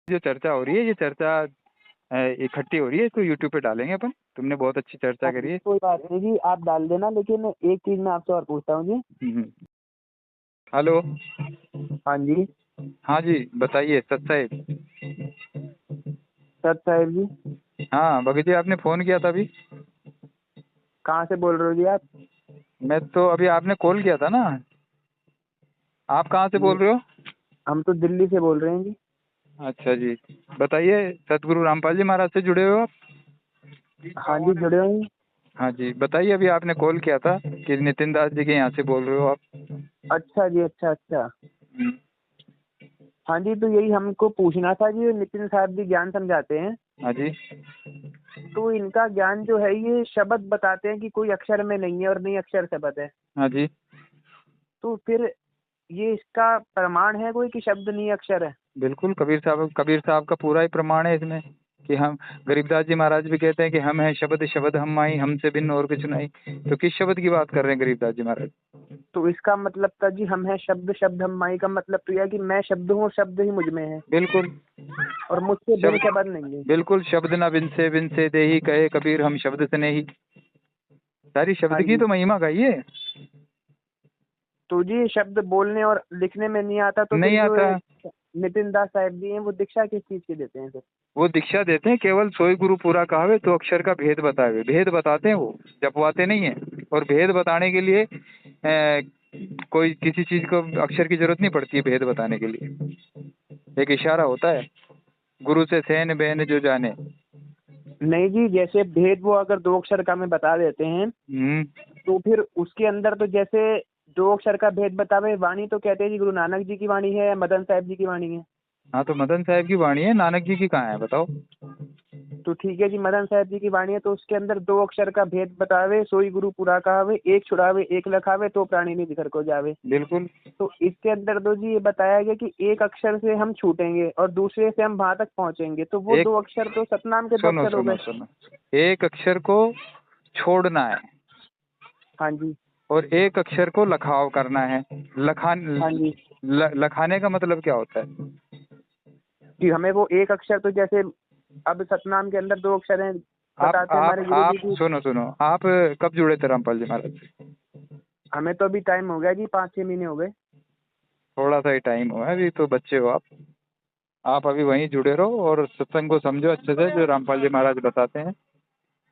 जो चर्चा हो रही है, ये चर्चा इकट्ठी हो रही है, इसको यूट्यूब पे डालेंगे अपन। तुमने बहुत अच्छी चर्चा हाँ करी जी, है। कोई बात नहीं जी, आप डाल देना, लेकिन एक चीज मैं आपसे और पूछता हूँ जी। हेलो। हाँ जी। हाँ जी, बताइए सत साहिब। सत साहिब जी। हाँ भगत जी, आपने फोन किया था अभी। कहाँ से बोल रहे हो जी आप? मैं तो अभी, आपने कॉल किया था ना। आप कहाँ से बोल रहे हो? हम तो दिल्ली से बोल रहे हैं जी। अच्छा जी, बताइए। सतगुरु रामपाल जी महाराज से जुड़े हो आप? हाँ जी, जुड़े हुए हैं। हाँ जी, बताइए। अभी आपने कॉल किया था कि नितिन दास जी के यहाँ से बोल रहे हो आप? अच्छा जी, अच्छा अच्छा। हम्म। हाँ जी, तो यही हमको पूछना था जी, नितिन साहब जी ज्ञान समझाते हैं, हाँ जी। तो इनका ज्ञान जो है ये शब्द बताते हैं कि कोई अक्षर में नहीं है और नहीं अक्षर शब्द है, हाँ जी। तो फिर ये इसका प्रमाण है कोई कि शब्द नहीं अक्षर है? बिल्कुल, कबीर साहब का पूरा ही प्रमाण है इसमें कि हम, गरीबदास जी महाराज भी कहते हैं कि हम हैं शब्द, शब्द हम माई, हमसे भिन्न और कुछ नहीं। तो किस शब्द की बात कर रहे हैं गरीबदास जी महाराज? तो इसका मतलब था जी, हम हैं शब्द, शब्द हम माई का मतलब तो यह है कि मैं शब्द हूँ, शब्द ही मुझ में है बिल्कुल। और मुझसे भिन्न शब्द, शब्द नहीं है। बिल्कुल। शब्द न बिन से देही, कहे कबीर हम शब्द से नहीं। सारी हाँ शब्द की जी, तो महिमा गाइए। तो जी शब्द बोलने और लिखने में नहीं आता, तो फिर नहीं जो आता। ये नितिन दास साहब जी हैं वो दीक्षा किस चीज की देते हैं फिर? वो दीक्षा देते हैं केवल सोई गुरु पूरा कहावे, तो अक्षर का भेद बतावे। भेद बताते हैं, वो जपवाते नहीं है। और भेद बताने के लिए कोई किसी चीज को अक्षर की जरूरत नहीं पड़ती है भेद बताने के लिए। एक इशारा होता है, गुरु से सैन बैन जो जाने। नहीं जी, जैसे भेद वो अगर दो अक्षर का में बता देते हैं, तो फिर उसके अंदर तो जैसे दो अक्षर का भेद बतावे, वाणी तो कहते हैं जी गुरु नानक जी की वाणी है या मदन साहब जी की वाणी है? हाँ, तो मदन साहब की वाणी है, नानक जी की कहाँ है बताओ? तो ठीक है जी, मदन साहब जी की वाणी है, तो उसके अंदर दो अक्षर का भेद बतावे, सोई गुरु पूरा कहावे, एक छुड़ावे एक लखावे, तो प्राणी निधि घर को जावे। बिल्कुल। तो इसके अंदर तो जी ये बताया गया कि एक अक्षर से हम छूटेंगे और दूसरे से हम वहां तक पहुंचेंगे, तो वो एक, दो अक्षर तो सतनाम के दो सुनो अक्षर हो सुनो गए। सुनो, एक अक्षर को छोड़ना है हाँ जी। और एक अक्षर को लखाव करना है। हाँ जी, लखाने का मतलब क्या होता है? कि हमें वो एक अक्षर तो जैसे अब सतनाम के अंदर दो अक्षर हैं, बताते हैं हमारे गुरु आप जी की। सुनो सुनो, आप कब जुड़े थे रामपाल जी महाराज से? हमें तो अभी टाइम हो गया जी, 5-6 महीने हो गए। थोड़ा सा ही टाइम हुआ है, अभी तो बच्चे हो आप। आप अभी वहीं जुड़े रहो और सत्संग को समझो अच्छे से, जो रामपाल जी महाराज बताते हैं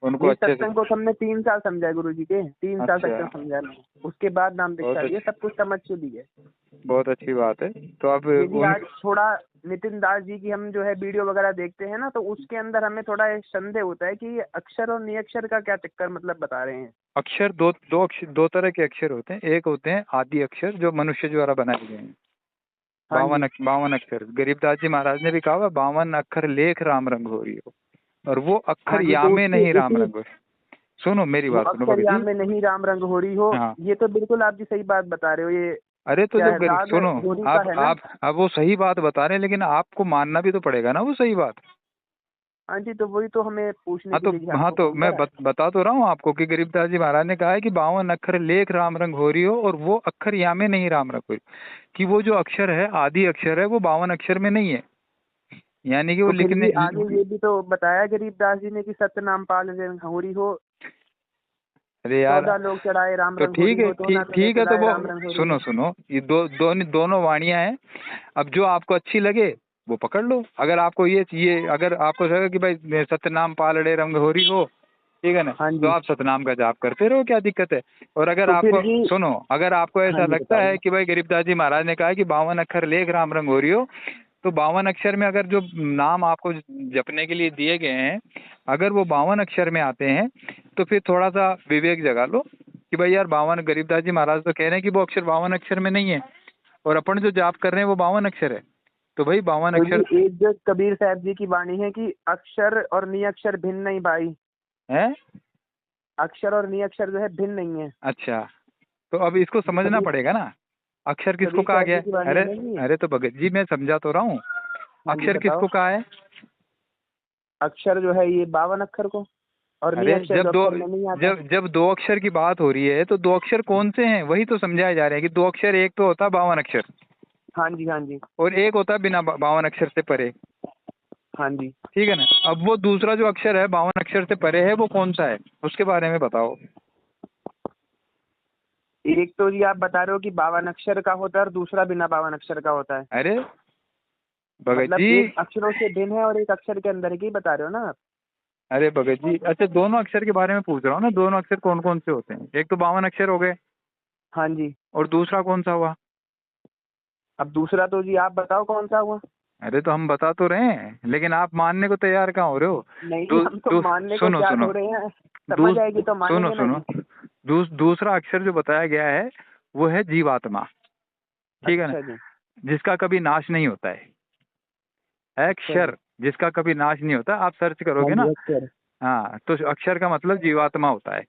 उनको नहीं, अच्छे से। सत्संग को हमने 3 साल समझा है गुरु जी के, 3 साल अच्छा, सत्संग समझा है। उसके बाद नाम बहुत दीक्षा लिया, अच्छी, सब कुछ समझ के लिए। बहुत अच्छी बात है। तो अब ये जी उन, आज थोड़ा नितिन दास जी की हम जो है वीडियो वगैरह देखते हैं ना, तो उसके अंदर हमें थोड़ा एक संदेह होता है कि ये अक्षर और नियक्षर का क्या चक्कर मतलब बता रहे हैं। अक्षर दो तरह के अक्षर होते हैं। एक होते हैं आदि अक्षर, जो मनुष्य द्वारा बनाए गए हैं। हाँ जी। 52 अक्षर, गरीबदास जी महाराज ने भी कहा हुआ, 52 अक्षर लेख राम रंग हो रही हो। और वो अक्षर हाँ जी, तो यामे उसके नहीं राम उसी रंग हो। सुनो मेरी वो बात, सुनो भगत अक्षरयाम जी। में नहीं राम रंग हो रही हो, हाँ, ये तो बिल्कुल आप जी सही बात बता रहे हो। ये अरे तो क्या जब है, राग सुनो, होरी का अब है ना? अब वो सही बात बता रहे हैं, लेकिन आपको मानना भी तो पड़ेगा ना वो सही बात। हाँ जी, तो वही तो हमें पूछने हाँ के तो, लिए जी हाँ आपको तो फोन मैं करा है। बता तो रहा हूँ आपको कि गरीबदास जी महाराज ने कहा है कि 52 अक्षर लेख राम रंग हो रही हो, और वो अक्षर यामे नहीं राम रंग हो रही। कि वो जो अक्षर है, आदि अक्षर है, वो 52 अक्षर में नहीं है। यानी कि वो तो फिर लिखने, भी आगे ये भी तो बताया गरीबदास जी ने कि सत्य नाम पाल हो रही हो, अरे यार, 14 लोग चढ़ाए राम तो रंग हो रही हो, तो ना करे ठीक है। तो चलाए वो, राम रंग हो रही सुनो हो। सुनो, ये दोनों वाणियां हैं। अब जो आपको अच्छी लगे वो पकड़ लो। अगर आपको ये अगर आपको लगे कि भाई सतनाम पालड़े रंग हो रही हो, ठीक है ना, हाँ तो जी, आप सतनाम का जाप करते रहो, क्या दिक्कत है? और अगर तो फिर आपको, जी। सुनो, अगर आपको हाँ ऐसा जी, लगता है बताइए। कि भाई गरीबदास जी महाराज ने कहा है कि 52 अक्षर लेख राम रंग हो रही हो, तो 52 अक्षर में अगर जो नाम आपको जपने के लिए दिए गए हैं, अगर वो 52 अक्षर में आते हैं, तो फिर थोड़ा सा विवेक जगा लो कि भाई यार, 52, गरीबदास जी महाराज तो कह रहे हैं कि वो अक्षर 52 अक्षर में नहीं है, और अपन जो जाप कर रहे हैं वो 52 अक्षर है। तो भाई 52 तो अक्षर जी एक जो कबीर साहब जी की वाणी है कि अक्षर और नियक्षर भिन्न नहीं भाई, है। अक्षर और नियक्षर जो है भिन्न नहीं है। अच्छा, तो अब इसको ये समझना कबीर पड़ेगा ना, अक्षर किसको कबीर कहा साहब गया जी है? की वाणी अरे, है ना जी। अरे तो भगत जी मैं समझा तो रहा हूँ। हाँ जी, अक्षर बताओ। किसको कहा है? अक्षर जो है ये 52 अक्षर को, और अरे नियक्षर जो अक्षर में नहीं आता। जब दो अक्षर की बात हो रही है, तो दो अक्षर कौन से हैं वही तो समझाया जा रहा है कि दो अक्षर, एक तो होता है 52 अक्षर, हाँ जी, हाँ जी। और एक होता है बिना 52 अक्षर से परे। हाँ जी। ठीक है ना। अब वो दूसरा जो अक्षर है 52 अक्षर से परे है, वो कौन सा है, उसके बारे में बताओ। एक तो जी आप बता रहे हो कि 52 अक्षर का होता है और दूसरा बिना 52 अक्षर का होता है। अरे भगत मतलब जी, एक अक्षरों से भिन्न है और एक अक्षर के अंदर की बता रहे हो ना आप। अरे भगत जी, अच्छा दोनों अक्षर के बारे में पूछ रहा हूँ ना, दोनों अक्षर कौन कौन से होते हैं। एक तो 52 अक्षर हो गए, हाँ जी। और दूसरा कौन सा हुआ। अब दूसरा तो जी आप बताओ कौन सा हुआ। अरे तो हम बता तो रहे हैं, लेकिन आप मानने को तैयार कहाँ हो रहे हो। नहीं जी, दू, हम तो दू, मानने को सुनो तैयार सुनो, हो रहे हैं। समझ दूस आएगी तो सुनो मानेंगे ना सुनो, जी। दूसरा अक्षर जो बताया गया है वो है जीवात्मा। ठीक है ना, अच्छा जी। जिसका कभी नाश नहीं होता है। अच्छा जी। अक्षर जिसका कभी नाश नहीं होता, आप सर्च हाँ करोगे जी, ना। अक्षर। हाँ, तो अक्षर का मतलब जीवात्मा होता है।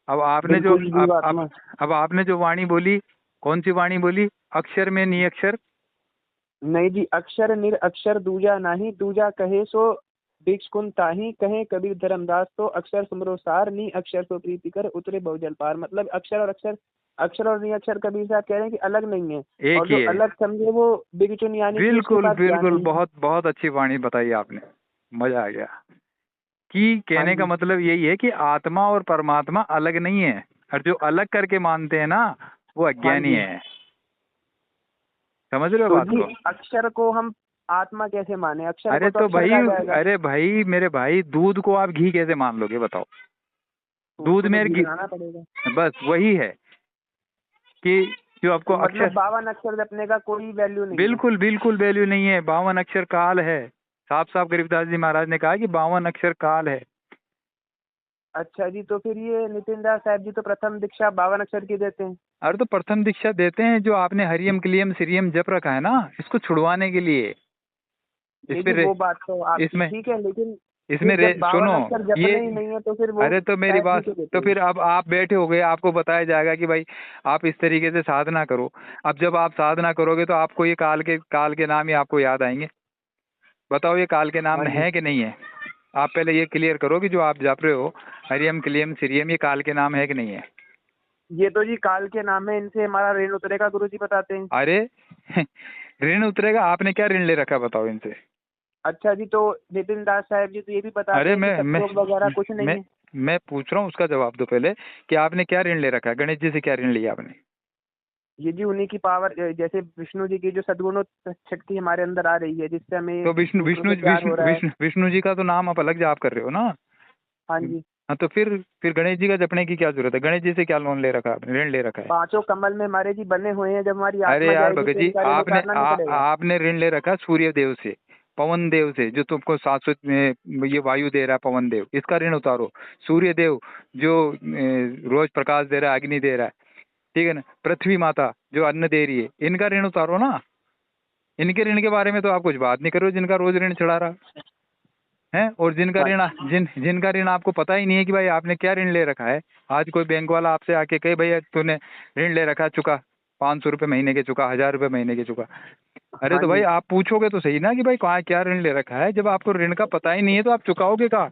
अब आपने जो बिल्कुल जीवात्मा। अब आपने जो वाणी बोली, कौन सी वाणी बोली, अक्षर में नी अक्षर। नहीं जी, अक्षर निर अक्षर दूजा नाही, दूजा कहे सो भिक्ष कुन ताही, कहे कबीर धर्मदास तो अक्षर सुमरो सार, नी अक्षर सो प्रीति कर उतरे बहुजल पार। मतलब अक्षर और अक्षर, अक्षर और नी अक्षर कबीर साहब कह रहे हैं कि अलग नहीं है। एक और जो ही है। अलग समझे वो बिगचुन, यानी कि उसके बिल्कुल पास ज्ञान बिल्कुल, नहीं है। बहुत बहुत अच्छी वाणी बताई आपने, मजा आ गया। कि हाँ कहने का जी। मतलब यही है कि आत्मा और परमात्मा अलग नहीं है, और जो अलग करके मानते हैं ना, वो हाँ अज्ञानी जी। है। समझ रहे हो तो बात जी को। अक्षर को हम आत्मा कैसे माने, अक्षर अरे को तो तो अक्षर भाई, कहा जाएगा। अरे भाई मेरे भाई, दूध को आप घी कैसे मान लोगे बताओ। तो दूध उसको तो में घी बनाना पड़ेगा। बस वही है कि जो आपको तो मतलब अक्षर, 52 अक्षर जपने का कोई वैल्यू नहीं है। बिल्कुल बिल्कुल वैल्यू नहीं है। 52 अक्षर काल है। साफ साफ गरीबदास जी महाराज ने कहा कि 52 अक्षर काल है। अच्छा जी, तो फिर ये नितिन दास साहब जी तो प्रथम दीक्षा 52 अक्षर की देते हैं। अरे तो प्रथम दीक्षा देते हैं, जो आपने हरियम क्लियम सिरियम जप रखा है ना, इसको छुड़वाने के लिए। इस नहीं पे जी, वो बात तो आपकी इसमें ठीक है, लेकिन इसमें फिर जब सुनो 52 अक्षर ये, जपने ही नहीं है तो फिर वो अरे तो मेरी साहब जी बात, को देते तो हैं। फिर अब आप बैठे हो गए, आपको बताया जाएगा कि भाई आप इस तरीके से साधना करो। अब जब आप साधना करोगे तो आपको ये काल के नाम ही आपको याद आएंगे। बताओ ये काल के नाम हाँ जी। है कि नहीं है। आप पहले ये क्लियर करो कि जो आप जप रहे हो हरियम क्लियम सिरियम, ये काल के नाम है कि नहीं है। ये तो जी काल के नाम है, इनसे हमारा ऋण उतरेगा, गुरु जी बताते हैं। अरे ऋण उतरेगा, आपने क्या ऋण ले रखा बताओ इनसे। अच्छा जी, तो नितिन दास साहब जी तो ये भी बताते अरे हैं कि सतलोक वगैरह कुछ नहीं मैं है। मैं पूछ रहा हूँ, उसका जवाब दो पहले कि आपने क्या ऋण ले रखा है, गणेश जी से क्या ऋण लिया आपने। ये जी उन्हीं की पावर, जैसे विष्णु जी की जो सद्गुण शक्ति हमारे अंदर आ रही है, जिससे हमें तो विष्णु दूसरों विष्णु से प्यार हो विष्णु रहा है। विष्णु विष्णु जी का तो नाम आप अलग जाप कर रहे हो ना। हाँ जी। हाँ, तो फिर गणेश जी का जपने की क्या जरूरत है। गणेश जी से क्या लोन ले रखा है आपने, ऋण ले रखा है। पांचों कमल में हमारे जी बने हुए हैं, जब हमारी अरे आत्मा यार जाएगी भगत तो जी, इनका ऋण उतारना नहीं पड़ेगा। आपने ऋण ले रखा सूर्य देव से, पवन देव से, जो तुमको शाश्वत में ये वायु दे रहा है, पवन देव, इसका ऋण उतारो। सूर्य देव जो रोज प्रकाश दे रहा है, अग्नि दे रहा है, ठीक है ना। पृथ्वी माता जो अन्न दे रही है, इनका ऋण उतारो ना। इनके ऋण के बारे में तो आप कुछ बात नहीं करो, जिनका रोज ऋण चढ़ा रहा है। और हाँ जिनका ऋण आपको पता ही नहीं है कि भाई आपने क्या ऋण ले रखा है। आज कोई बैंक वाला आपसे आके कहे भैया तूने ऋण ले रखा, चुका 500 रुपये महीने के, चुका 1000 रुपये महीने के, चुका। अरे हाँ तो भाई जी। आप पूछोगे तो सही ना कि भाई कहाँ क्या ऋण ले रखा है। जब आपको ऋण का पता ही नहीं है तो आप चुकाओगे कहाँ।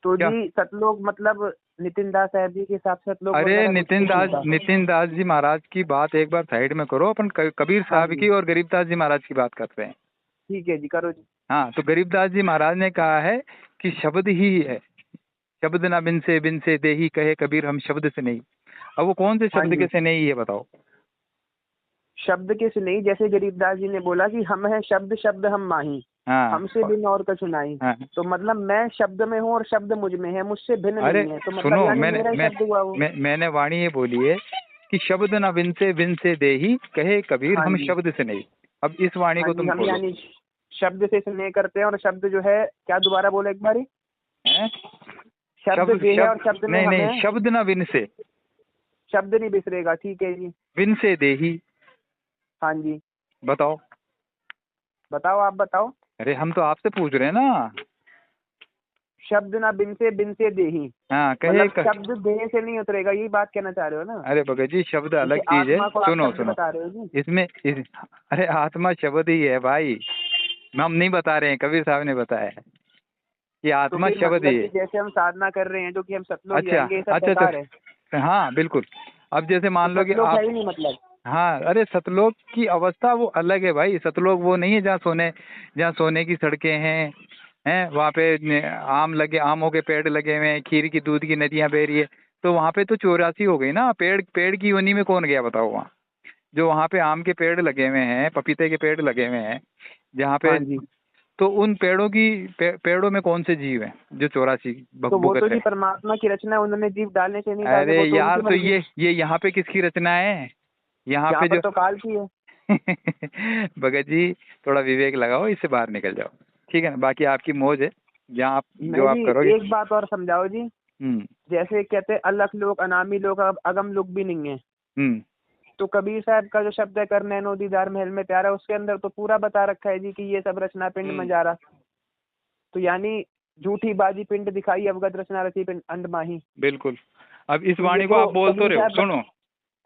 तो क्या। जी सतलोक मतलब नितिन दास साहब जी के हिसाब से सतलोक अरे वगैरह कुछ नहीं होता। नितिन दास जी महाराज की बात एक बार साइड में करो, अपन कबीर हाँ साहब जी। की और गरीबदास जी महाराज की बात करते हैं। ठीक है जी, करो जी। हाँ, तो गरीबदास जी महाराज ने कहा है कि शब्द ही है, शब्द ना बिन से देही, कहे कबीर हम शब्द से नहीं। अब वो कौन से हाँ शब्द के जी। से नहीं है बताओ। शब्द के से नहीं, जैसे गरीबदास जी ने बोला कि हम है शब्द, शब्द हम माही, हाँ हमसे भिन्न और कछु नहीं। हाँ। तो मतलब मैं शब्द में हूँ और शब्द मुझ में है, मुझसे भिन्न अरे नहीं है, तो मतलब सुनो, यानी मेरा ही शब्द हुआ वो। मैंने वाणी ये बोली है कि शब्द ना बिन से देही, कहे कबीर हाँ हम जी। शब्द से नहीं। अब इस वाणी हाँ को जी, तुम हम खोलो। यानी शब्द से स्नेह करते हैं, और शब्द जो है क्या, दोबारा बोलो एक बारी। हैं? शब्द शब्द देह है और शब्द शब्द में नहीं हम नहीं, है। शब्द ना बिन से, शब्द नहीं बिसरेगा, ठीक है जी। बिन से देही। हाँ जी। बताओ। बताओ, आप बताओ। अरे हम तो आपसे पूछ रहे हैं ना। शब्द ना बिन से देही, हाँ, मतलब शब्द देह से नहीं उतरेगा, यही बात कहना चाह रहे हो ना। अरे भगत जी, शब्द जैसे अलग चीज है। आत्मा को आप सुनो शब्द सुनो, बता रहे हो जी। अरे आत्मा शब्द ही है भाई। हम नहीं बता रहे हैं, कबीर साहब ने बताया है कि तो आत्मा फिर शब्द ही मतलब है। कि जैसे हम साधना कर रहे हैं जो कि हम सतलोक अच्छा जाएंगे, ये सब अच्छा बेकार है। अच्छा, हाँ बिल्कुल। अब जैसे तो मान लो कि सतलोक आप, है ही नहीं मतलब। हाँ, अरे सतलोक की अवस्था वो अलग है भाई। सतलोक वो नहीं है जहाँ सोने की सड़कें हैं वहाँ पे आमों के पेड़ लगे हुए हैं, खीर की दूध की नदियां बह रही है। तो वहाँ पे तो 84 हो गई ना। पेड़ पेड़ की योनि में कौन गया बताओ वहाँ। जो वहाँ पे आम के पेड़ लगे हुए हैं, पपीते के पेड़ लगे हुए हैं जहाँ पे, हाँ जी। तो उन पेड़ों में कौन से जीव हैं जो 84 तो वो भुगत तो रहे जी हैं। परमात्मा की रचना है, उन्होंने जीव डालने से नहीं डाले, अरे वो तो यार, उनकी तो मर्जी। ये यहाँ पे किसकी रचना है? यहाँ यहाँ पे पर जो तो काल की है। भगत जी, थोड़ा विवेक लगाओ, इससे बाहर निकल जाओ। ठीक है ना, बाकी आपकी मौज है, जहाँ आप जो नहीं आप जी, करोगे। एक बात और समझाओ जी। हम्म। जैसे कहते हैं अलख लोक, अनामी लोक, अब अगम लोक भी नहीं है। हम्म। तो कबीर साहब का जो शब्द है, कर नैनो दीदार महल में प्यारा, उसके अंदर तो पूरा बता रखा है जी कि ये सब रचना पिंड में जा रहा। तो यानी झूठी बाजी पिंड दिखाई, अवगत रचना रची पिंड अंड माही। बिल्कुल। अब इस तो ये वाणी को तो आप बोल तो कबीर रहे हो, साहब सुनो।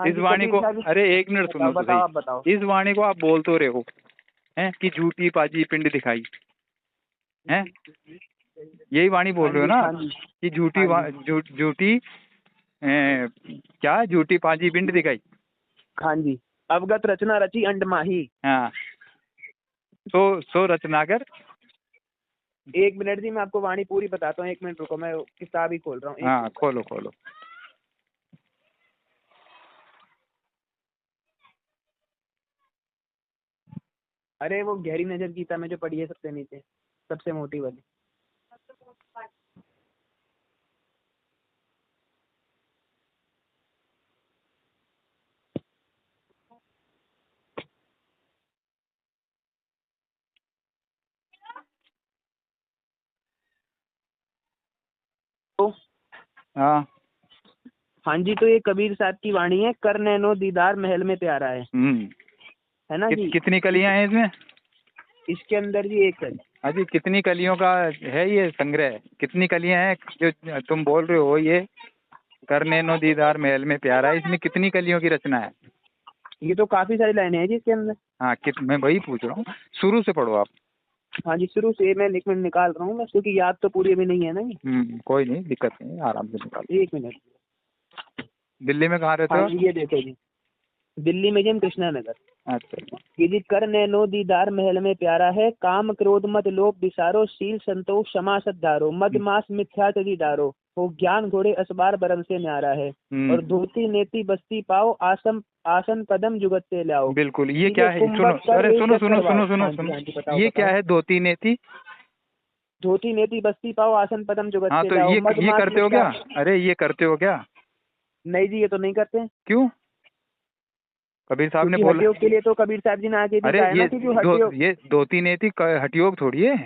हाँ इस जी, वाणी कबीर को, साहब। अरे एक मिनट बताओ सुनो तो बताओ, सही। आप बताओ। इस वाणी को आप बोल तो रहे हो हैं कि झूठी पाजी पिंड दिखाई हैं, यही वाणी बोल हाँ रहे हो जी, ना हाँ जी, कि हाँ जी, झूठी क्या झूठी पाजी पिंड दिखाई। हाँ जी। अवगत रचना रची अंड माही। हाँ, सो रचनाकर। एक मिनट जी, मैं आपको वाणी पूरी बताता हूँ, एक मिनट रुको, मैं किताब ही खोल रहा हूँ, एक हाँ, मिनट। खोलो खोलो। अरे वो गहरी नजर गीता में जो पढ़ी है सबसे नीचे, सबसे मोटी वाली। तो हाँ। हाँ जी, तो ये कबीर साहब की वाणी है, कर नैनो दीदार महल में प्यारा है ना जी। कितनी कलियां हैं इसमें? इसके अंदर जी एक है। अजी, कितनी कलियों का है ये संग्रह? कितनी कलियां हैं जो तुम बोल रहे हो ये करने नो दीदार महल में प्यारा है? इसमें कितनी कलियों की रचना है? ये तो काफी सारी लाइनें हैं जी इसके अंदर। हाँ, मैं वही पूछ रहा हूँ, शुरू से पढ़ो आप। हाँ जी, शुरू से मैं एक मिनट निकाल रहा हूँ बस, क्योंकि याद तो पूरी अभी नहीं है ना जी। कोई नहीं, दिक्कत नहीं, आराम से निकाल। एक मिनट। दिल्ली में कहाँ रहते हाँ हो आप? जी, ये देखो जी, दिल्ली में जी हम कृष्णा नगर। अच्छा। ये जी, कर नैनो दीदार महल में प्यारा है, काम क्रोध मत लोभ विसारो, शील संतोष क्षमा सद्धारो, मद मास मिथ्या तजी डारो, हो ज्ञान घोड़े असबार बरम से न्यारा है, और धोती नेति बस्ती पाओ, आसन आसन पदम जुगत से लाओ। बिल्कुल। ये क्या है? सुनो, अरे सुनो सुनो सुनो सुनो सुनो, हाँ जी, बताओ ये क्या बताओ। है? धोती नेति। धोती नेति बस्ती पाओ, आसन पदम जुगत हाँ, से तो लाओ, मद ये मास करते हो मिथ्या। क्या? अरे ये करते हो क्या? नहीं जी, ये तो नहीं करते, क्यों? कबीर साहब ने क्योंकि बोला। हठयोग के लिए तो कबीर साहब जी ने आगे भी अरे कहा है ना कि जो हठयोग। ये धोती नेति हठयोग थोड़ी है।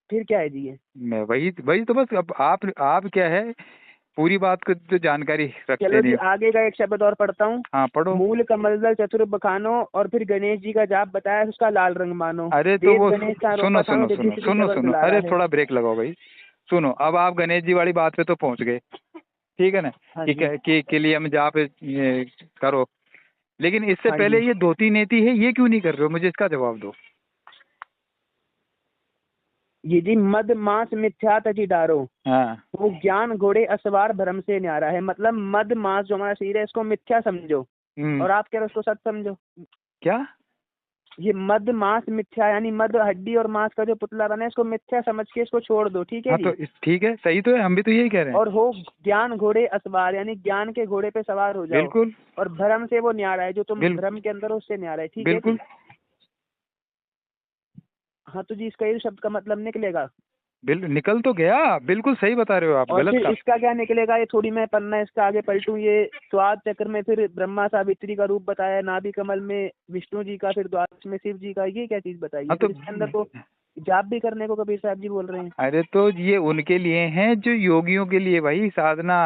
फिर क्या है जी ये? मैं वही वही तो बस। अब आप क्या है, पूरी बात को तो जानकारी रखते चलो जी, नहीं। आगे का एक शब्द और पढ़ता हूँ। हाँ, पढ़ो। मूल कमलदल चतुर बखानो, और फिर गणेश जी का जाप बताया, उसका लाल रंग मानो, अरे तो देव वो गणेश का सुनो रोपा थानो, सुनो रिद्धि सुनो सिद्धि सुनो सबर सुनो, दुलारा अरे है। थोड़ा ब्रेक लगाओ भाई। सुनो, अब आप गणेश जी वाली बात पे तो पहुंच गए, ठीक है ना, हाँ कि जी, के लिए हम जाप ये करो। लेकिन इससे हाँ पहले जी। ये धोती नेति है, ये क्यों नहीं कर रहे हो? मुझे इसका जवाब दो। ये जी, मद मास मिथ्या तजी डारो, हाँ। वो ज्ञान घोड़े असवार भरम से न्यारा है। मतलब मद मास जो हमारा शरीर है, इसको मिथ्या समझो, हम्म। और आप कह रहे हो उसको सच समझो। क्या? ये मद मास मिथ्या, यानी मद हड्डी और मांस का जो पुतला बना है, इसको मिथ्या समझ के इसको छोड़ दो, ठीक है हाँ, तो जी। ठीक है, सही तो है, हम भी तो यही कह रहे हैं। और हो ज्ञान घोड़े असवार, यानी ज्ञान के घोड़े पे सवार हो जाओ, बिल्कुल। और भ्रम से वो न्यारा है, जो तुम बिल, भ्रम के अंदर हो उससे न्यारा है, ठीक है बिल्कुल। जी। हाँ, तो जी इसका ये शब्द का मतलब निकलेगा। निकल तो गया, बिल्कुल सही बता रहे हो आप, और गलत फिर का। इसका क्या निकलेगा, ये थोड़ी मैं पन्ना इसका आगे पलटूं, ये स्वाद चक्र में फिर ब्रह्मा सावित्री का रूप बताया, नाभि कमल में विष्णु जी का, फिर द्वादश में शिव जी का, ये क्या चीज बताई हाँ है? तो फिर इसके अंदर तो जाप भी करने को कबीर साहब जी बोल रहे हैं। अरे तो ये उनके लिए हैं जो योगियों के लिए भाई साधना,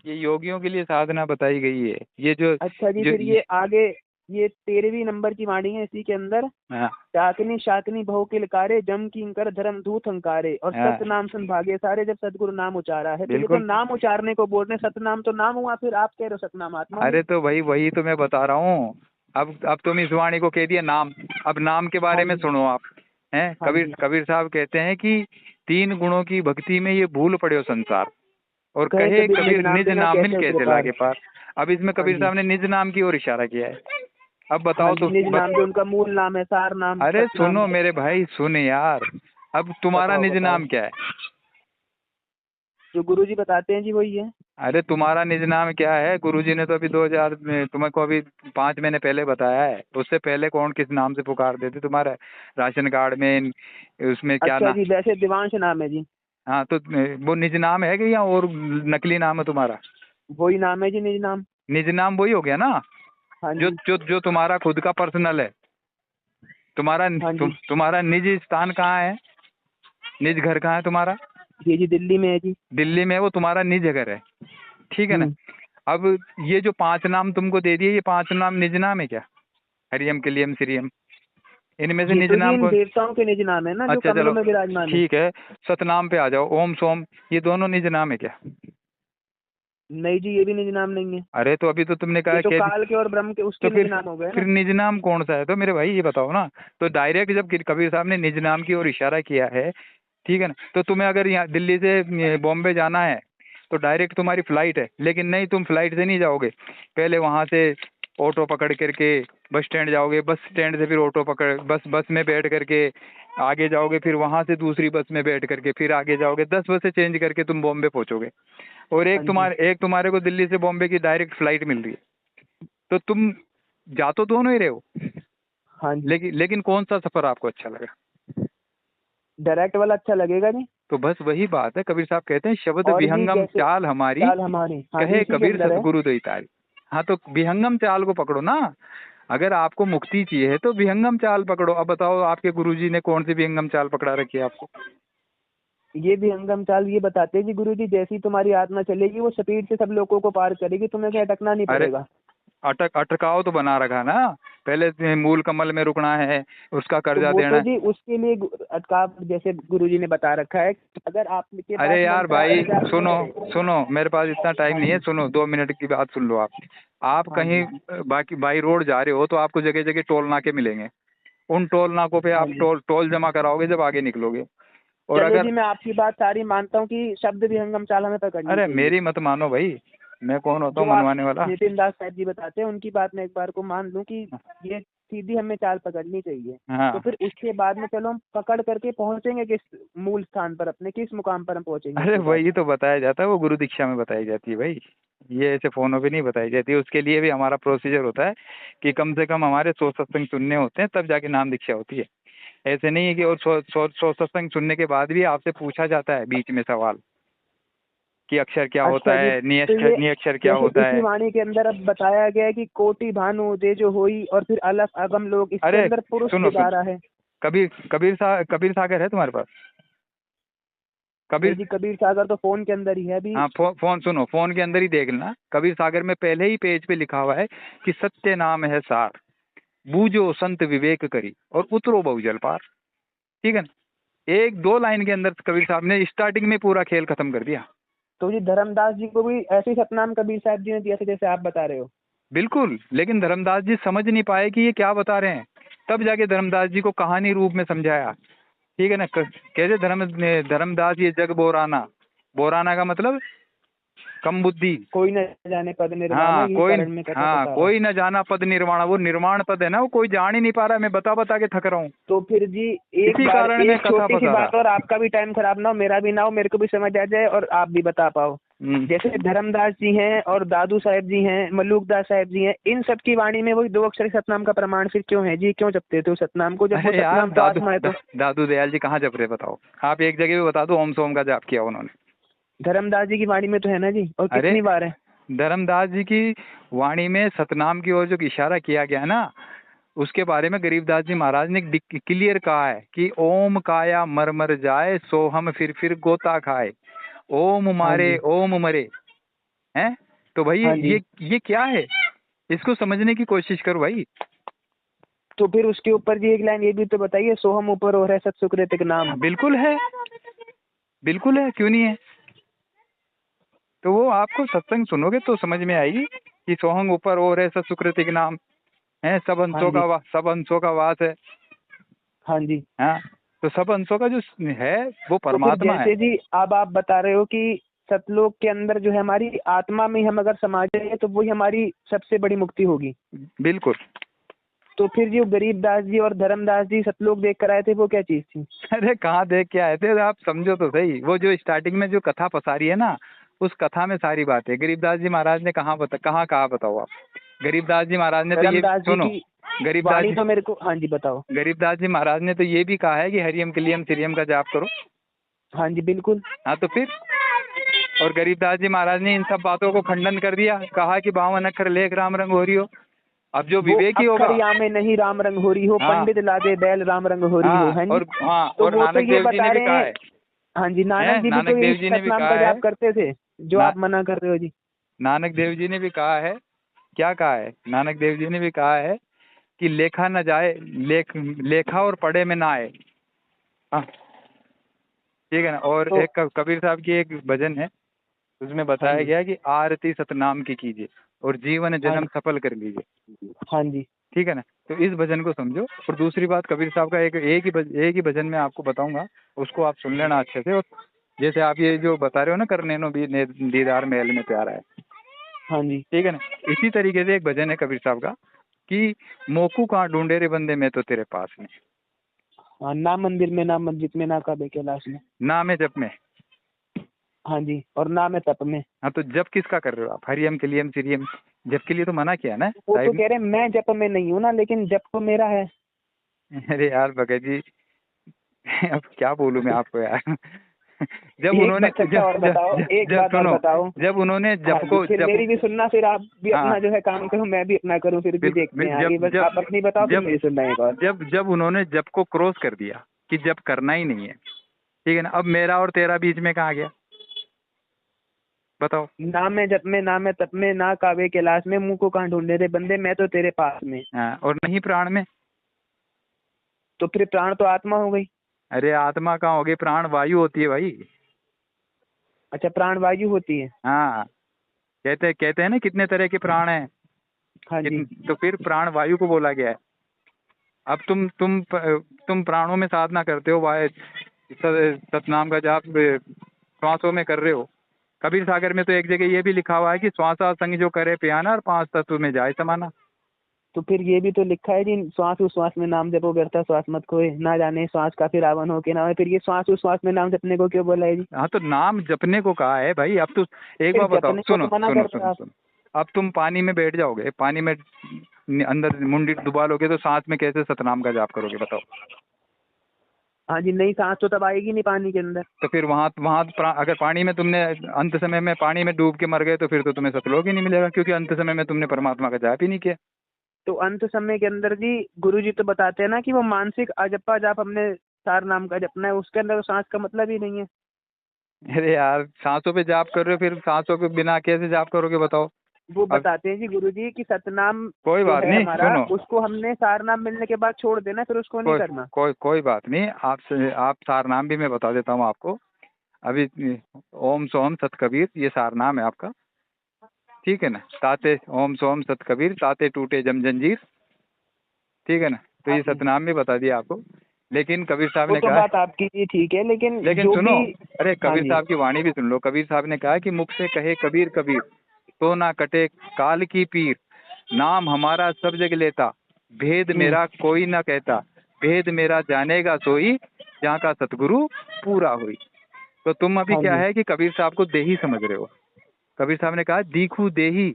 ये योगियों के लिए साधना बताई गई है। ये जो अच्छा जी, जो फिर ये आगे, ये 13वीं नंबर की वाणी है इसी के अंदर। हाँ। शाकनी शाकनी बहु के लकारे, जम किंकर धर्म दूत हंकारे, और हाँ, सत नाम सुन भागे सारे, जब सदगुरु नाम उचारा है। तो ये तो बिल्कुल। नाम उचारने को बोल रहे हैं, सतनाम तो नाम हुआ, फिर आप कह रहे हो सतनाम आत्मा हुई। अरे तो भाई वही तो मैं बता रहा हूँ। अब तुम इस वाणी को कह दिया नाम, अब नाम के हाँ बारे में जी, सुनो आप। हैं, हाँ कबीर जी। कबीर साहब कहते हैं कि 3 गुणों की भक्ति में ये भूल पड़े हो संसार, और कहे कहे कबीर निज कबीर नाम निज बिना नाम मिल कैसे उतरे कैसे पार। लागे पार। अब इसमें कबीर साहब ने निज नाम की ओर इशारा किया है। अब बताओ तो निज नाम जो उनका मूल नाम है, सार नाम। अरे सुनो मेरे भाई, सुन यार, अब तुम्हारा निज नाम क्या है? जो गुरुजी बताते हैं जी वही है। अरे तुम्हारा निज नाम क्या है? गुरुजी ने तो अभी 2000 में तुम्हें को अभी 5 महीने पहले बताया है। उससे पहले कौन किस नाम से पुकारते थे तुम्हारा राशन कार्ड में, उसमें क्या अच्छा नाम? जी, वैसे दिवांश नाम है जी। हाँ तो वो निज नाम है कि या और नकली नाम है तुम्हारा? वही नाम है जी, निज नाम। निज नाम वही हो गया ना, हाँ जो जी। जो जो तुम्हारा खुद का पर्सनल है। तुम्हारा हाँ जी। तुम्हारा निज स्थान कहाँ है? निज घर कहाँ है तुम्हारा? ये जी दिल्ली में है जी। दिल्ली में है, वो तुम्हारा निज घर है, ठीक है ना? हम्म। अब ये जो 5 नाम तुमको दे दिए, ये 5 नाम निज नाम है क्या? हरियम कलियम श्रियम, इनमें से ये निज तो जी नाम इन को? देवताओं के निज नाम है ना, जो अच्छा कमलों चलो में विराजमान है। ठीक है, सतनाम पे आ जाओ, ओम सोम, ये दोनों निज नाम है क्या? नहीं जी, ये भी निज नाम नहीं है। अरे तो अभी तो तुमने कहा ये तो कि काल के और ब्रह्म के तो उसके निज नाम हो गए फिर ना। निज नाम कौन सा है? तो मेरे भाई ये बताओ ना। तो डायरेक्ट जब कबीर साहब ने निज नाम की ओर इशारा किया है, ठीक है ना, तो तुम्हें अगर यहाँ दिल्ली से बॉम्बे जाना है तो डायरेक्ट तुम्हारी फ्लाइट है, लेकिन नहीं, तुम फ्लाइट से नहीं जाओगे, पहले वहाँ से ऑटो पकड़ करके बस स्टैंड जाओगे, बस स्टैंड से फिर ऑटो पकड़ बस में बैठ करके आगे जाओगे, फिर वहाँ से दूसरी बस में बैठ करके फिर आगे जाओगे, 10 बसें चेंज करके तुम बॉम्बे पहुँचोगे। और हाँ जी। एक तुम्हारे को दिल्ली से बॉम्बे की डायरेक्ट फ्लाइट मिल रही है। तो तुम जा तो दोनों ही रहे हो, हाँ जी। लेकिन कौन सा सफर आपको अच्छा लगा? डायरेक्ट वाला अच्छा लगेगा जी। तो बस वही बात है, कबीर साहब कहते हैं शब्द और जी विहंगम जैसे चाल हमारी, चाल हमारी, हाँ जी, कहे इसी के कबीर अंदर है। सतगुरु दैतारी। हाँ तो विहंगम चाल को पकड़ो ना, अगर आपको मुक्ति चाहिए तो विहंगम चाल पकड़ो। अब बताओ आपके गुरुजी ने कौन सी विहंगम चाल पकड़ा रखी है आपको? ये भी हंगम चाल ये बताते हैं कि गुरुजी, जैसी तुम्हारी आत्मा चलेगी वो स्पीड से सब लोगों को पार करेगी, तुम्हें कहीं अटकना नहीं अरे पड़ेगा। अटकाव तो बना रखा ना, पहले मूल कमल में रुकना है, उसका तो कर्जा वो देना तो है। जी उसके लिए अटकाव जैसे गुरुजी ने बता रखा है, अगर आपके पास अरे यार मंत्र भाई आता है आप सुनो, करें। सुनो मेरे पास इतना टाइम हाँ नहीं है, जी। सुनो 2 मिनट की बात सुन लो आप हाँ कहीं जी। बाकी बाई रोड जा रहे हो तो आपको जगह जगह टोल नाके मिलेंगे। उन टोल नाकों पे हाँ आप जी। टोल जमा कराओगे जब आगे निकलोगे। और चलिए अगर जी, मैं आपकी बात सारी मानता हूँ कि शब्द भी हंगम चाल हमें पकड़नी अरे चाहिए। मेरी मत मानो भाई, मैं कौन होता जो हूँ आप मनवाने वाला? नितिन दास साहब जी बताते हैं उनकी बात मैं एक बार को मान लूं कि ये सीधी हमें चाल पकड़नी चाहिए। तो हाँ। फिर उसके बाद में चलो हम पकड़ करके पहुंचेंगे किस मूल स्थान पर, अपने किस मुकाम पर हम पहुंचेंगे अरे उसके बाद। वही तो बताया जाता है, वो गुरु दीक्षा में बताई जाती है भाई, ये ऐसे फोनों पे नहीं बताई जाती। उसके लिए भी हमारा प्रोसीजर होता है कि कम से कम हमारे 100 सत्संग सुनने होते हैं, तब जाके नाम दीक्षा होती है। ऐसे नहीं है कि और 100 सत्संग सुनने के बाद भी आपसे पूछा जाता है बीच में सवाल कि अक्षर क्या होता अच्छा जी, है, तो ये निअक्षर क्या जैसे होता इसी है। वाणी के अंदर अब बताया गया है कि कोटि भानु दे जो होई, और फिर अलग अगम लोग, इसके अरे अंदर पुरुष सुनो दिखा सुनो, रहा है। कबीर सागर है तुम्हारे पास? नहीं कबीर, जी, कबीर सागर तो फोन के अंदर ही है अभी। हाँ फोन सुनो, फोन के अंदर ही देख लेना, कबीर सागर में पहले ही पेज पे लिखा हुआ है कि सत्य नाम है सार, बूझो संत विवेक करी और उतरो बहुजल पार। ठीक है ना? 1-2 लाइन के अंदर कबीर साहब ने स्टार्टिंग में पूरा खेल खत्म कर दिया। तो जी धर्मदास जी को भी ऐसे ही सतनाम कबीर साहब जी ने दिया था जैसे आप बता रहे हो। बिल्कुल, लेकिन धर्मदास जी समझ नहीं पाए कि ये क्या बता रहे हैं, तब जाके धर्मदास जी को कहानी रूप में समझाया। ठीक है ना? कैसे धर्मदास ये जग बोराना, बोराना का मतलब कम बुद्धि। कोई न जाने पद निर्वाणा, यही कारण में कथा बता रहा। कोई न जाना पद निर्वाण, वो निर्माण पद है ना, वो कोई जान ही नहीं पा रहा है, मैं बता बता के थक रहा हूँ। तो फिर जी एक इसी बार कारण मैं एक कथा छोटी सी बता बात, रहा। और आपका भी टाइम खराब ना हो, मेरा भी ना हो, मेरे को भी समझ आ जाए और आप भी बता पाओ। जैसे धर्मदास जी हैं और दादू साहब जी हैं, मलूकदास साहब जी हैं, इन सब की वाणी में वही 2 अक्षर सतनाम का प्रमाण फिर क्यों है जी? क्यों जपते थे उस सतनाम को, जब वो अरे यार सतनाम तो आत्मा है? तो दादू दयाल जी कहाँ जप रहे बताओ? आप एक जगह भी बता दो ओम सोम का जाप किया उन्होंने। धर्मदास जी की वाणी में तो है ना जी, और अरे कितनी बार है? धर्मदास जी की वाणी में सतनाम की ओर जो इशारा किया गया ना, उसके बारे में गरीबदास जी महाराज ने क्लियर कहा है कि ओम काया मर मर जाए, सो हम फिर गोता खाए, ओम हाँ मारे जी। ओम मरे। हैं? तो भाई हाँ जी। ये क्या है, इसको समझने की कोशिश करो भाई। तो फिर उसके ऊपर जी एक लाइन ये भी तो बताइए, सोहम ऊपर और है सत सुकृतिक नाम। बिल्कुल है, बिल्कुल है, क्यों नहीं है? तो वो आपको सत्संग सुनोगे तो समझ में आएगी कि सोहंग ऊपर और है सत्सुकृतिक नाम है, हाँ जी। सब अंशों का वास है। हाँ जी। हाँ, तो सब अंशों का जो है वो तो फिर परमात्मा है। जैसे जी अब आप बता रहे हो कि सतलोक के अंदर जो है हमारी आत्मा में हम अगर समा जाए तो वही हमारी सबसे बड़ी मुक्ति होगी। बिल्कुल। तो फिर जो गरीबदास जी और धर्मदास जी सतलोक देख कर आए थे वो क्या चीज थी? अरे कहाँ देख के आए थे, आप समझो तो सही। वो जो स्टार्टिंग में जो कथा पसारी है ना, उस कथा में सारी बात है। गरीबदास जी महाराज ने कहाँ कहा बताओ आप। गरीबदास जी महाराज ने तो ये, धर्मदास जी सुनो, की गरीबदास वाणी जी, तो मेरे को, हाँ जी बताओ। गरीबदास जी महाराज ने तो ये भी कहा है कि हरियम क्लियम श्रीयम का जाप करो। हाँ जी बिल्कुल। हाँ तो फिर, और गरीबदास जी महाराज ने इन सब बातों को खंडन कर दिया, कहा कि 52 अक्षर लेख राम रंग हो रही हो। अब जो वो विवेकी होगा, अक्षर या में नहीं राम रंग हो रही हो, हाँ, पंडित लादे बैल राम रंग हो रही हो, हाँ, है जी। और हाँ, तो और वो तो नानक ये देव जी बता ने भी रहे कहा हैं। है, हाँ जी, नानक जी भी तो नानक यही देव जी ने भी सतनाम का कहा जाप है, करते थे जो ना, आप मना कर रहे हो जी। नानक देव जी ने भी कहा है, क्या कहा है, नानक देव जी ने भी कहा है कि लेखा न जाए, लेखा और पढ़े में ना आए। हाँ ठीक है ना। और तो एक कबीर साहब की एक भजन है, उसमें हाँ बताया जी, गया कि आरती सतनाम की कीजिए और जीवन हाँ जन्म जी, सफल कर लीजिए। हाँ जी, ठीक है ना। तो इस भजन को समझो। और दूसरी बात, कबीर साहब का एक ही भजन में आपको बताऊंगा, उसको आप सुन लेना अच्छे से। और जैसे आप ये जो बता रहे हो ना, कर नैनो भी दीदार महल में प्यारा है, हाँ जी। ठीक है ना। इसी तरीके से एक भजन है कबीर साहब का कि मोकू कहाँ ढूंढे रे बंदे, मैं तो तेरे पास में, हाँ, ना मंदिर में, ना मस्जिद में, ना काबे कैलाश में। ना मैं जप में। हाँ जी, और ना मैं तप में। हाँ तो जप किसका कर रहे हो आप, हरियम क्लियम श्रीयम, जप के लिए तो मना किया ना वो तो साहिब कह रहे हैं मैं जप में नहीं हूँ ना, लेकिन जप तो मेरा है। ने। अरे यार भगत जी, अब क्या बोलूं मैं आपको यार। जब एक उन्होंने, बच्चा और बताओ, एक जब बात और सुनो, बताओ। जब उन्होंने हाँ जप जी, को, फिर जप, मेरी भी सुनना, फिर आप भी हाँ अपना जो है काम करो, मैं भी अपना करूँ, फिर भी देखते हैं आगे। जब बस जब आप अपनी बताओ, फिर जब मेरी सुनना एक और। जब जब उन्होंने जप को क्रॉस कर दिया कि जप करना ही नहीं है, ठीक है ना, अब मेरा और तेरा बीच में कहाँ गया बताओ। ना मैं जप में, ना मैं तप में, ना काबे कैलाश में, मुंह को कहाँ ढूंढने रे बंदे, मैं तो तेरे पास में। हाँ, और नहीं प्राण में। तो फिर प्राण तो आत्मा हो गई। अरे आत्मा कहाँ होगी, प्राण वायु होती है भाई। अच्छा, प्राण वायु होती है। हाँ, कहते हैं ना कितने तरह के प्राण हैं। हाँ जी, तो फिर प्राण वायु को बोला गया है। अब तुम प्राणों में साधना करते हो, वाय सतनाम का जाप श्वासों में कर रहे हो। कबीर सागर में तो एक जगह ये भी लिखा हुआ है कि श्वासा संग जो करे पियाना और 5 तत्व में जाए समाना। तो फिर ये भी तो लिखा है जी, श्वास उश्वास में नाम जपो व्यर्था श्वास मत खोए, ना जाने श्वास का फिर रावण हो के ना होए। फिर ये श्वास उश्वास में नाम जपने को क्यों बोला है जी? हाँ तो नाम जपने को कहा है भाई। अब तो एक फिर बार बताओ, जपने को सुनो तो मना सुनो करते हैं सुनो आप। सुनो। अब तुम पानी में बैठ जाओगे, पानी में अंदर मुंडी डुबा लोगे, तो सांस में कैसे सतनाम का जाप करोगे बताओ। हाँ जी, नहीं सांस तो तब आएगी नहीं पानी के अंदर। तो फिर वहां वहां अगर पानी में तुमने अंत समय में पानी में डूब के मर गए, तो फिर तो तुम्हें सतलोक ही नहीं मिलेगा, क्योंकि अंत समय में तुमने परमात्मा का जाप ही नहीं किया। तो अंत समय के अंदर जी गुरु जी तो बताते हैं ना कि वो मानसिक अजप्पा जाप हमने सार नाम का जपना है, उसके अंदर तो सांस का मतलब ही नहीं है। अरे यार, सांसों पे जाप कर रहे हो, फिर सांसों के बिना कैसे जाप करोगे बताओ। वो अब बताते हैं जी गुरु जी कि सतनाम कोई जो बात है नहीं, हमारा, सुनो, उसको हमने सार नाम मिलने के बाद छोड़ देना, फिर उसको नहीं करना। कोई बात नहीं। आप सार नाम भी मैं बता देता हूँ आपको अभी। ओम सोम सत कबीर, ये सार नाम है आपका, ठीक है ना। ताते ओम सोम सत कबीर, ताते टूटे जम जंजीर, ठीक है ना। तो हाँ ये जी, सतनाम भी बता दिया आपको। लेकिन कबीर साहब वो ने तो कहा, बात आपकी जी ठीक है, लेकिन लेकिन जो सुनो, भी। अरे हाँ कबीर जी, साहब की वाणी भी सुन लो। कबीर साहब ने कहा कि मुख से कहे कबीर कबीर, तो ना कटे काल की पीर, नाम हमारा सब जग लेता, भेद मेरा कोई ना कहता, भेद मेरा जानेगा सोई, जहाँ का सतगुरु पूरा हुई। तो तुम अभी हाँ क्या जी, है कि कबीर साहब को देही समझ रहे हो। कबीर साहब ने कहा दीखू देही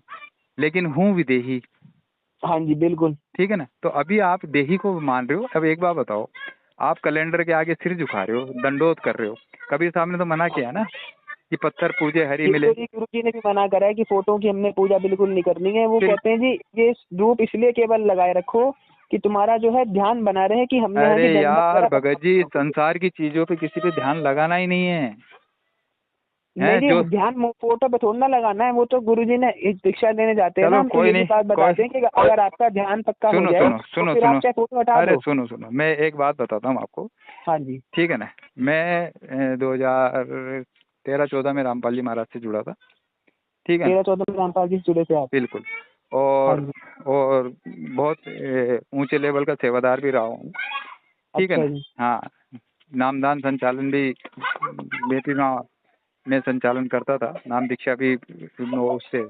लेकिन हूँ विदेही, हाँ जी बिल्कुल। ठीक है ना। तो अभी आप देही को मान रहे हो। अब एक बार बताओ, आप कैलेंडर के आगे सिर झुका रहे हो, दंडोत कर रहे हो। कबीर साहब ने तो मना किया ना कि पत्थर पूजे हरि ये मिले। तो जी गुरु जी ने भी मना करा है कि फोटो की हमने पूजा बिल्कुल नहीं करनी है। वो फिर कहते हैं जी ये रूप इसलिए केवल लगाए रखो कि तुम्हारा जो है ध्यान बना रहे कि हमने यहाँ अरे की दंडवत यार करा भगत जी, भगवान को। संसार की चीजों पे किसी पे ध्यान लगाना ही नहीं है, नहीं हैं जी, जो। ध्यान फोटो पे थोड़ा ना लगाना है, वो तो गुरु जी ने एक दीक्षा देने जाते हैं ना चलो हम, तो कोई ये भी नहीं, बात कोई, बताते हैं कि अगर आपका ध्यान पक्का हो सुनो जाए सुनो तो सुनो फिर आप सुनो, चाहे फोटो हटा अरे दो। सुनो सुनो, मैं एक बात बताता हूँ आपको, हाँ जी, ठीक है ना। मैं 2013-14 में रामपाल जी महाराज से जुड़ा था, ठीक है ना, 13-14 में रामपाल जी से जुड़े थे आप? बिल्कुल। हाँ और जी, और बहुत ऊंचे लेवल का सेवादार भी रहा हूँ, ठीक है अच्छा ना। जी, हाँ, नामदान संचालन भी बेटी मैं संचालन करता था, नाम दीक्षा भी उससे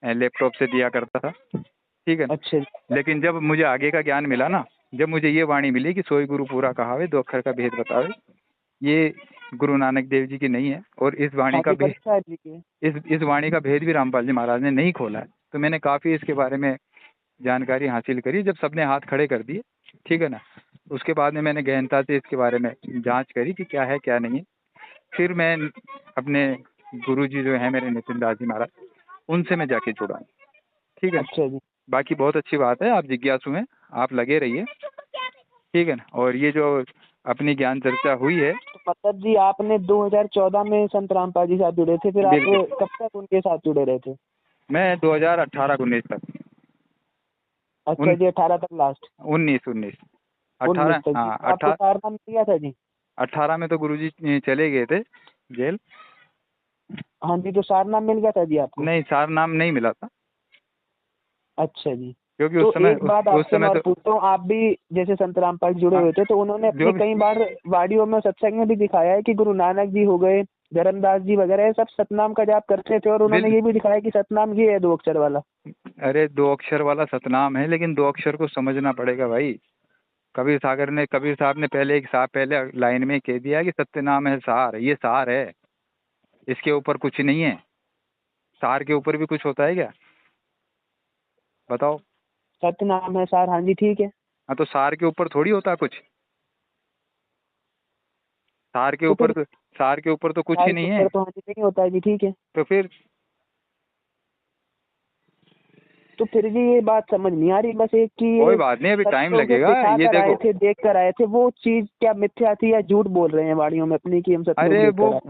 लैपटॉप से दिया करता था, ठीक है। अच्छा जी। लेकिन जब मुझे आगे का ज्ञान मिला ना, जब मुझे ये वाणी मिली कि सोई गुरु पूरा कहावे, दो अक्षर का भेद बतावे, ये गुरु नानक देव जी की नहीं है, और इस वाणी का भेद, इस वाणी का भेद भी रामपाल जी महाराज ने नहीं खोला है। तो मैंने काफ़ी इसके बारे में जानकारी हासिल करी, जब सबने हाथ खड़े कर दिए, ठीक है ना, उसके बाद में मैंने गहनता से इसके बारे में जांच करी कि क्या है क्या नहीं है। फिर मैं अपने गुरुजी जो है मेरे नितिन दास जी महाराज, उनसे मैं जाके जुड़ा, ठीक है। अच्छा जी। बाकी बहुत अच्छी बात है, आप जिज्ञासु हैं, आप लगे रहिए, ठीक है ना। और ये जो अपनी ज्ञान चर्चा हुई है, तो मतलब जी आपने 2014 में संत रामपाल जी साथ जुड़े थे, फिर आप कब तक उनके साथ जुड़े रहे थे? मैं 2018-19 तक। अच्छा जी, 18 तक लास्ट? 19 18, हाँ 18। सारनामा मिल गया था जी? 18 में तो गुरुजी चले गए थे जेल। हाँ जी, तो सारनामा मिल गया था जी आपको? नहीं, सारनाम नहीं मिला था। अच्छा जी। क्योंकि तो उस समय, एक बात आपसे मैं पूछता हूँ, आप भी जैसे संत रामपाल जुड़े हुए थे, तो उन्होंने अपनी कई बार वाडियों में सत्संग में भी दिखाया है कि गुरु नानक जी हो गए, धर्मदास जी वगैरह सब सतनाम का जाप करते थे, और उन्होंने ये भी दिखाया कि सतनाम ये है 2 अक्षर वाला। अरे 2 अक्षर वाला सतनाम है, लेकिन 2 अक्षर को समझना पड़ेगा भाई। कबीर साहब ने पहले लाइन में कह दिया कि सत्य नाम है सार, ये सार है, इसके ऊपर कुछ नहीं है। सार के ऊपर भी कुछ होता है क्या, बताओ? सत्य नाम है सार, हाँ जी ठीक है। हाँ, तो सार के ऊपर थोड़ी होता कुछ, सार के ऊपर तो कुछ ही नहीं है। तो हाँ जी नहीं होता है जी, ठीक है। तो फिर जी ये बात समझ नहीं आ रही बस एक कि कोई बात नहीं, अभी टाइम लगेगा। ये देखो, देख कर आए थे, वो चीज क्या मिथ्या थी या झूठ बोल रहे हैं वाणियों में अपनी कि हम सत्य? अरे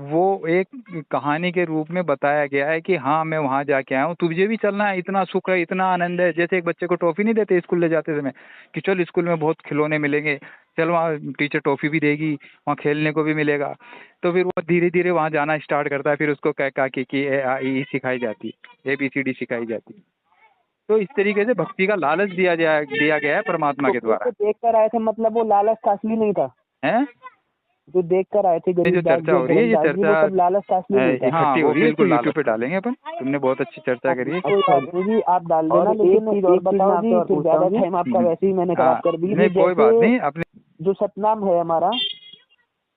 वो एक कहानी के रूप में बताया गया है कि हाँ मैं वहाँ जाके आया हूँ, तुझे भी चलना है, इतना सुख है, इतना आनंद है। जैसे एक बच्चे को टॉफी नहीं देते स्कूल ले जाते समय कि चल स्कूल में बहुत खिलौने मिलेंगे, चल वहाँ टीचर टॉफी भी देगी, वहाँ खेलने को भी मिलेगा। तो फिर वो धीरे धीरे वहाँ जाना स्टार्ट करता है, फिर उसको कह का की ए आ ई सिखाई जाती है, ABCD सिखाई जाती है। तो इस तरीके से भक्ति का लालच दिया गया है परमात्मा के द्वारा। देख कर आए थे, मतलब वो लालच का असली नहीं था? हैं? जो देख कर आए थे, जो चर्चा हो रही है, ये चर्चा लालच का असली नहीं था। हाँ, वो बिल्कुल यूट्यूब पे डालेंगे अपन। तुमने बहुत अच्छी चर्चा करी है। जी आप डाल देना, लेकिन एक चीज और बताओ जी, फिर ज्यादा टाइम आपका वैसे ही मैंने खराब कर दी। नहीं कोई बात नहीं, अपने जो सतनाम है हमारा,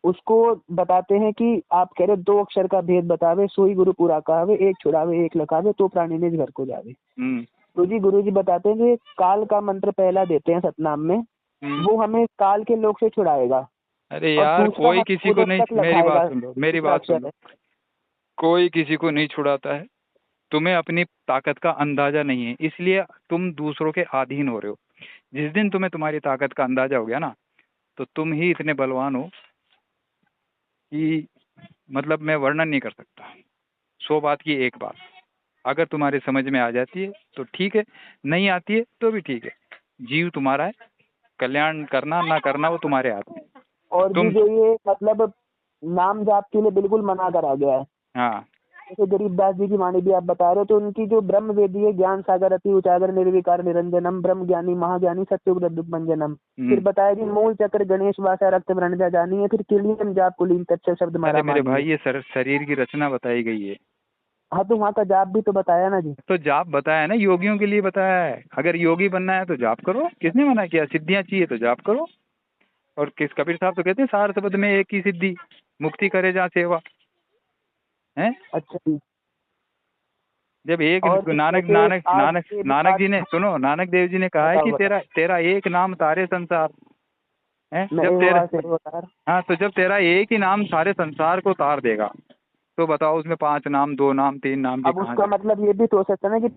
उसको बताते हैं कि आप कह रहे 2 अक्षर का भेद बतावे, सोई गुरु पूरा कहावे, एक छुड़ावे एक लखावे, तो प्राणी निज घर को जावे। तो जी गुरु जी बताते हैं कि काल का मंत्र पहला देते हैं सतनाम में, वो हमें काल के लोग से छुड़ाएगा। अरे यार कोई किसी को नहीं, मेरी बात सुन लो, कोई किसी को नहीं छुड़ाता है। तुम्हें अपनी ताकत का अंदाजा नहीं है, इसलिए तुम दूसरों के अधीन हो रहे हो। जिस दिन तुम्हें तुम्हारी ताकत का अंदाजा हो गया ना, तो तुम ही इतने बलवान हो कि मतलब मैं वर्णन नहीं कर सकता। 100 बात की एक बात, अगर तुम्हारे समझ में आ जाती है तो ठीक है, नहीं आती है तो भी ठीक है। जीव तुम्हारा है, कल्याण करना ना करना वो तुम्हारे हाथ में। और जो ये मतलब नाम जाप के लिए बिल्कुल मना करा गया है। हाँ, जैसे गरीबदास जी की वाणी भी आप बता रहे हो, तो उनकी जो ब्रह्म वेदी है, ज्ञान सागर अति उजागर निर्विकार निरंजनम ब्रह्म ज्ञानी महाज्ञानी सत्युग्र दुग्भंजनम। फिर बताया कि मूल चक्र गणेश वासा रक्त वर्ण जानी है, फिर किलियन जाप कुलीन तत्व शब्द मारा। मेरे भाई ये शरीर की रचना बताई गई है। हाँ, तो वहाँ का जाप भी तो बताया ना जी। तो जाप बताया ना, योगियों के लिए बताया है। अगर योगी बनना है तो जाप करो, किसने मना किया? सिद्धियां चाहिए तो जाप करो। और कबीर साहब तो कहते हैं सार शब्द में एक ही सिद्धि, मुक्ति करे जहाँ सेवा है। अच्छा जी। जब एक नानक जी ने, सुनो, नानक देव जी ने कहा है कि तेरा एक नाम तारे संसार है। जब तेरा एक ही नाम सारे संसार को तार देगा, तो बताओ उसमें 5 नाम, 2 नाम, 3 नाम। अब उसका मतलब ये भी तो हो सकता है ना कि